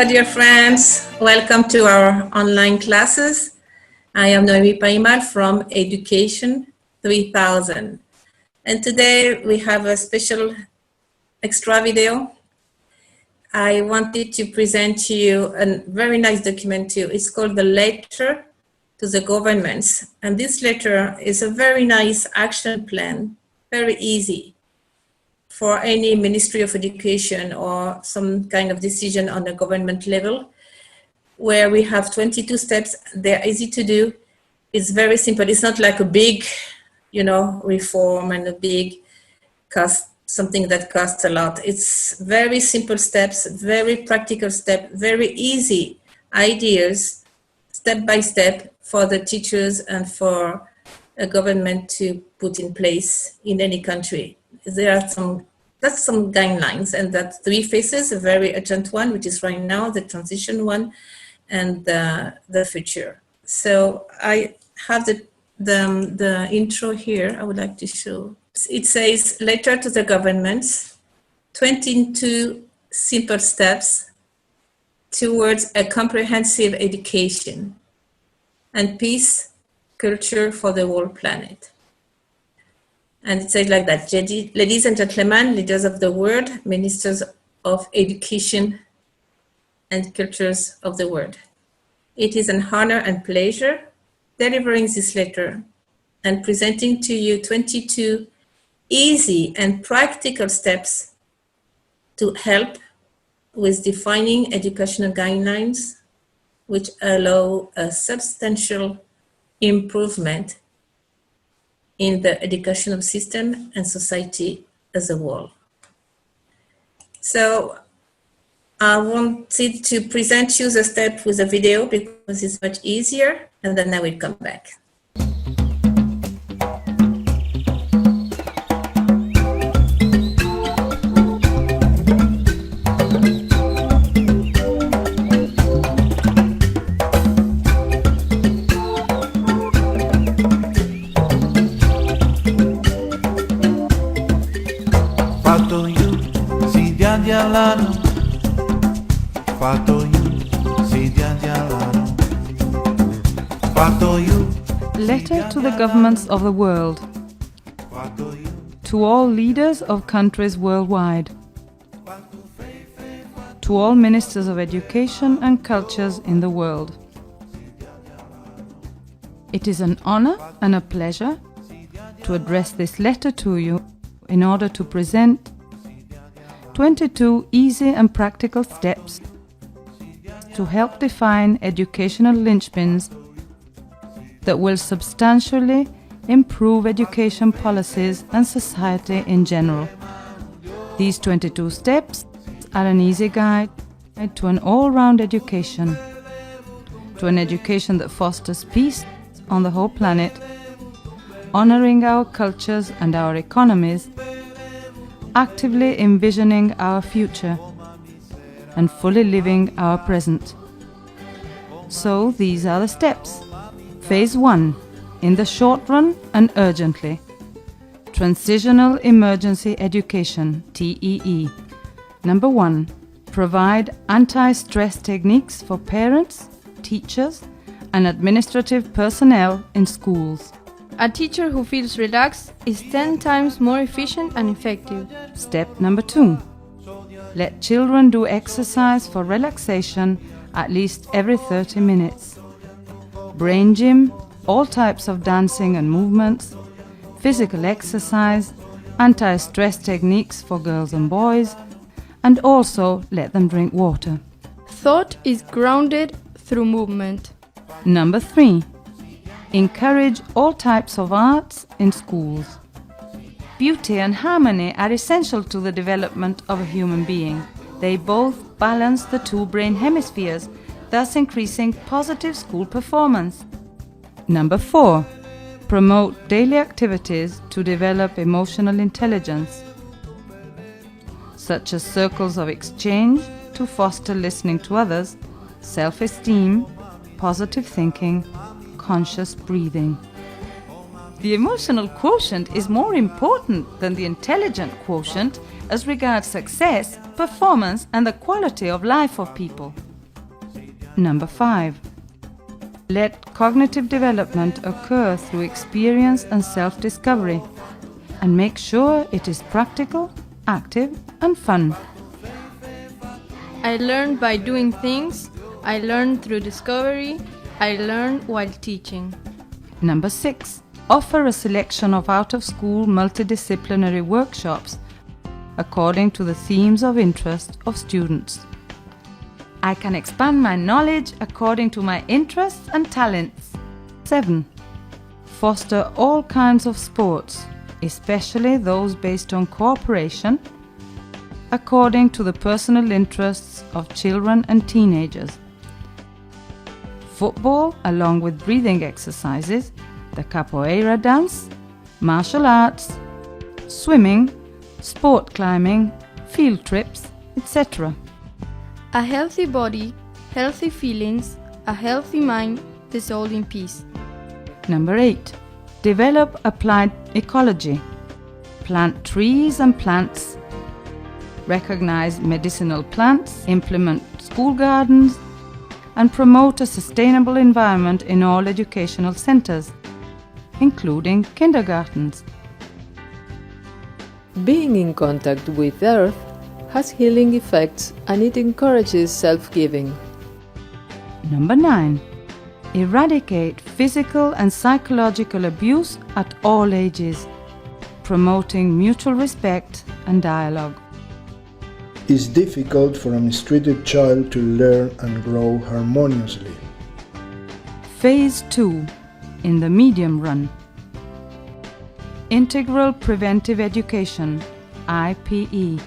dear friends. Welcome to our online classes. I am Noemi Paimal from Educatiooon 3000. And today we have a special extra video. I wanted to present to you a very nice document too. It's called the Letter to the Governments. And this letter is a very nice action plan, very easy for any Ministry of Education or some kind of decision on the government level, where we have 22 steps. They're easy to do. It's very simple. It's not like a big, reform and a big cost, something that costs a lot. It's very simple steps, very practical step, very easy ideas, step by step for the teachers and for a government to put in place in any country. There are some guidelines, and that's 3 phases: a very urgent one, which is right now, the transition one, and the future. So I have the intro here. I would like to show. It says, Letter to the Governments, 22 simple steps towards a comprehensive education and peace culture for the whole planet. And it says like that: ladies and gentlemen, leaders of the world, ministers of education and cultures of the world. It is an honor and pleasure delivering this letter and presenting to you 22 easy and practical steps to help with defining educational guidelines which allow a substantial improvement in the educational system and society as a whole. So I wanted to present you the step with a video because it's much easier, and then I will come back. Letter to the governments of the world. To all leaders of countries worldwide. To all ministers of education and cultures in the world. It is an honor and a pleasure to address this letter to you in order to present 22 easy and practical steps to help define educational linchpins that will substantially improve education policies and society in general. These 22 steps are an easy guide to an all-round education, to an education that fosters peace on the whole planet, honoring our cultures and our economies, actively envisioning our future, and fully living our present. So these are the steps. Phase 1, in the short run and urgently. Transitional Emergency Education, TEE. Number 1, provide anti-stress techniques for parents, teachers, and administrative personnel in schools. A teacher who feels relaxed is 10 times more efficient and effective. Step number 2, let children do exercise for relaxation at least every 30 minutes. Brain gym, all types of dancing and movements, physical exercise, anti-stress techniques for girls and boys, and also let them drink water. Thought is grounded through movement. Number 3, encourage all types of arts in schools. Beauty and harmony are essential to the development of a human being. They both balance the 2 brain hemispheres, thus increasing positive school performance. Number 4, promote daily activities to develop emotional intelligence, such as circles of exchange to foster listening to others, self-esteem, positive thinking, conscious breathing. The emotional quotient is more important than the intelligent quotient as regards success, performance, and the quality of life of people. Number 5. Let cognitive development occur through experience and self-discovery, and make sure it is practical, active, and fun. I learn by doing things. I learn through discovery. I learn while teaching. Number 6. Offer a selection of out-of-school multidisciplinary workshops according to the themes of interest of students. I can expand my knowledge according to my interests and talents. 7. Foster all kinds of sports, especially those based on cooperation, according to the personal interests of children and teenagers. Football, along with breathing exercises, the capoeira dance, martial arts, swimming, sport climbing, field trips, etc. A healthy body, healthy feelings, a healthy mind, this all in peace. Number 8. Develop applied ecology. Plant trees and plants. Recognize medicinal plants, implement school gardens, and promote a sustainable environment in all educational centers, including kindergartens. Being in contact with Earth has healing effects and it encourages self-giving. Number 9. Eradicate physical and psychological abuse at all ages, promoting mutual respect and dialogue. It's difficult for a mistreated child to learn and grow harmoniously. Phase 2. In the medium run. Integral Preventive Education, IPE.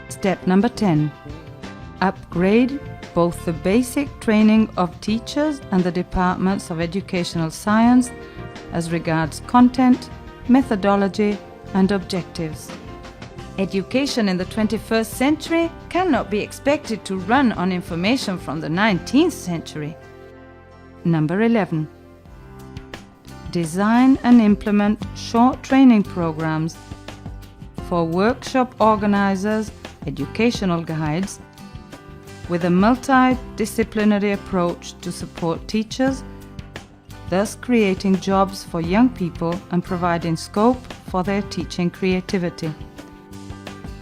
Step number 10. Upgrade both the basic training of teachers and the departments of educational science as regards content, methodology, and objectives. Education in the 21st century cannot be expected to run on information from the 19th century. Number 11. Design and implement short training programs for workshop organizers, educational guides, with a multidisciplinary approach to support teachers, thus creating jobs for young people and providing scope for their teaching creativity.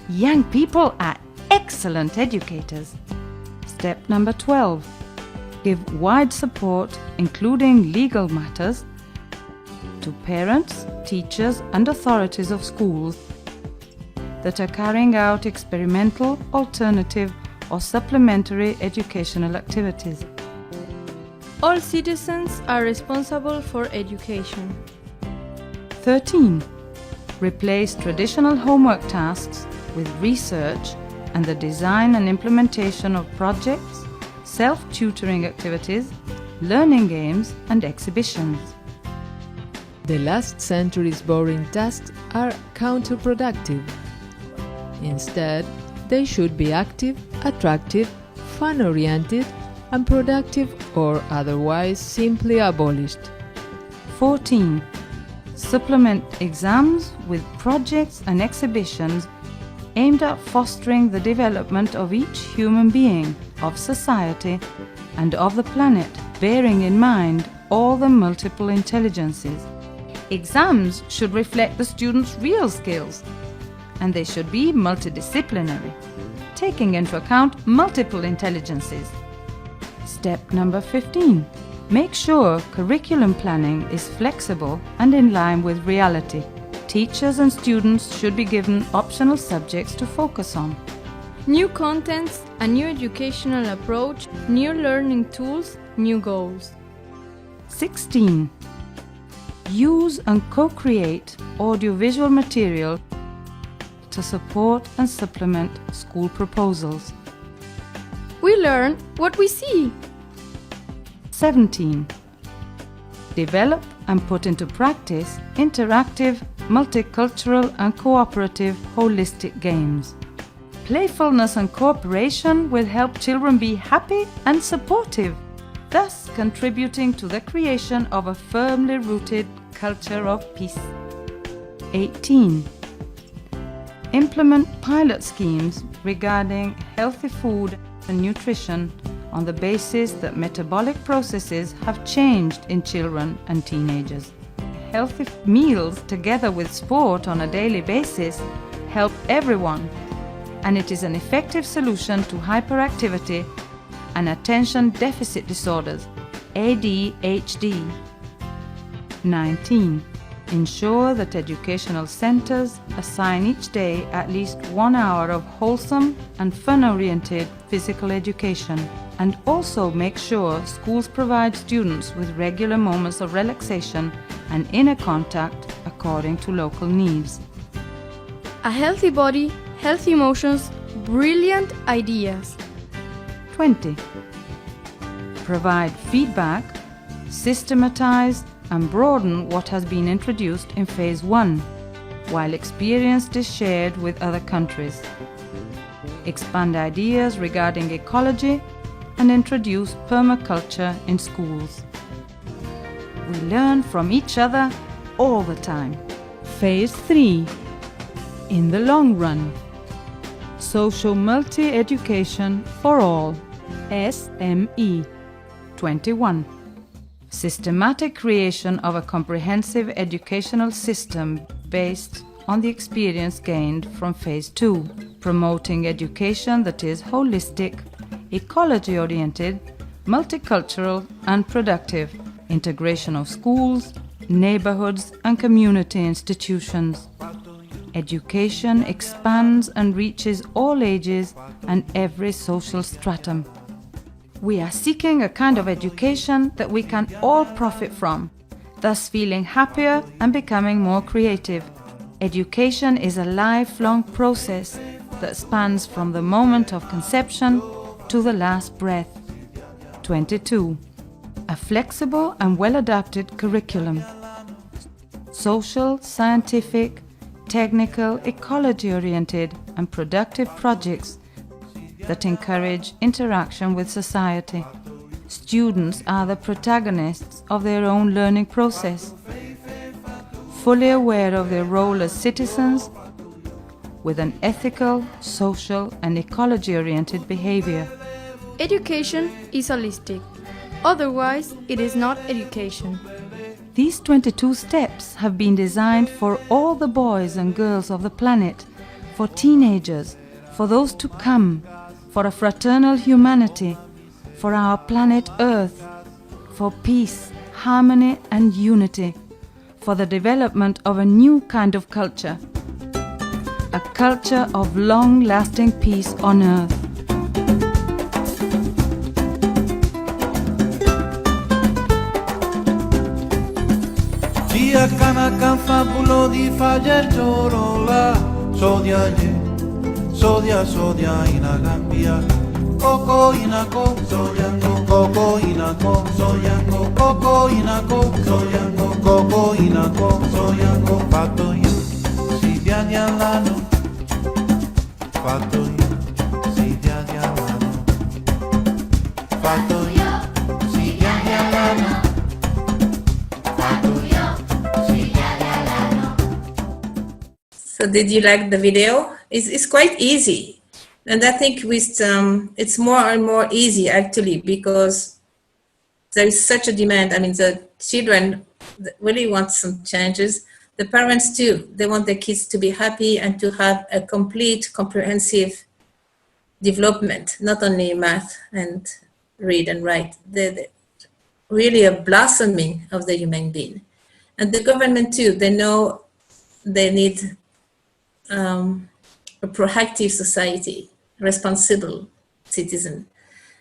Young people are excellent educators. Step number 12. Give wide support, including legal matters, to parents, teachers, and authorities of schools that are carrying out experimental, alternative, or supplementary educational activities. All citizens are responsible for education. 13. Replace traditional homework tasks with research and the design and implementation of projects, self-tutoring activities, learning games, and exhibitions. The last century's boring tasks are counterproductive. Instead, they should be active, attractive, fun-oriented, and productive or otherwise simply abolished. 14. Supplement exams with projects and exhibitions aimed at fostering the development of each human being, of society, and of the planet, bearing in mind all the multiple intelligences. Exams should reflect the students' real skills, and they should be multidisciplinary, taking into account multiple intelligences. Step number 15. Make sure curriculum planning is flexible and in line with reality. Teachers and students should be given optional subjects to focus on. New contents, a new educational approach, new learning tools, new goals. 16. Use and co-create audiovisual material to support and supplement school proposals. We learn what we see. 17. Develop and put into practice interactive, multicultural and cooperative holistic games. Playfulness and cooperation will help children be happy and supportive, thus contributing to the creation of a firmly rooted culture of peace. 18. Implement pilot schemes regarding healthy food and nutrition on the basis that metabolic processes have changed in children and teenagers. Healthy meals together with sport on a daily basis help everyone, and it is an effective solution to hyperactivity and attention deficit disorders, ADHD. 19. Ensure that educational centers assign each day at least 1 hour of wholesome and fun-oriented physical education, and also make sure schools provide students with regular moments of relaxation and inner contact according to local needs. A healthy body, healthy emotions, brilliant ideas. 20. Provide feedback, systematize and broaden what has been introduced in Phase 1, while experience is shared with other countries. Expand ideas regarding ecology and introduce permaculture in schools. We learn from each other all the time. Phase 3. In the long run. Social multi-education for all, SME. 21. Systematic creation of a comprehensive educational system based on the experience gained from Phase 2, promoting education that is holistic, ecology-oriented, multicultural and productive, integration of schools, neighborhoods and community institutions. Education expands and reaches all ages and every social stratum. We are seeking a kind of education that we can all profit from, thus feeling happier and becoming more creative. Education is a lifelong process that spans from the moment of conception to the last breath. 22. A flexible and well-adapted curriculum. Social, scientific, technical, ecology-oriented and productive projects that encourage interaction with society. Students are the protagonists of their own learning process, fully aware of their role as citizens, with an ethical, social and ecology-oriented behavior. Education is holistic, otherwise it is not education. These 22 steps have been designed for all the boys and girls of the planet, for teenagers, for those to come, for a fraternal humanity, for our planet Earth, for peace, harmony and unity, for the development of a new kind of culture, a culture of long-lasting peace on Earth. Dia kana kan fabulo di fajer chorola sodia ye sodia ina gambia coco ina co soyango coco ina co soyango coco ina co soyango coco ina co soyango fatto io si dia di all'anno fatto io si dia di all'anno fatto io si dia di all'anno. So did you like the video? It's quite easy. And I think with it's more and more easy actually, because there is such a demand. I mean, the children really want some changes. The parents too, they want their kids to be happy and to have a complete, comprehensive development, not only math and read and write. They're really a blossoming of the human being. And the government too, they know they need a proactive society, responsible citizen.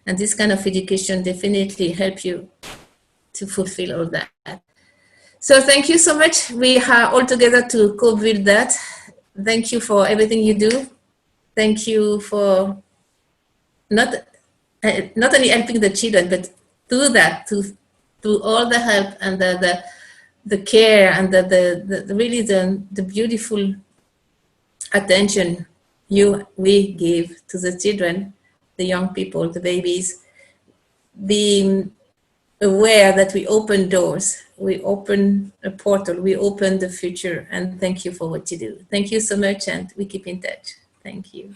And this kind of education definitely help you to fulfill all that. So thank you so much. We are all together to cope with that. Thank you for everything you do. Thank you for not only helping the children, but do that, to all the help and the care and the beautiful attention we give to the children, the young people, the babies. Being aware that we open doors, we open a portal, we open the future, and thank you for what you do. Thank you so much, and we keep in touch. Thank you.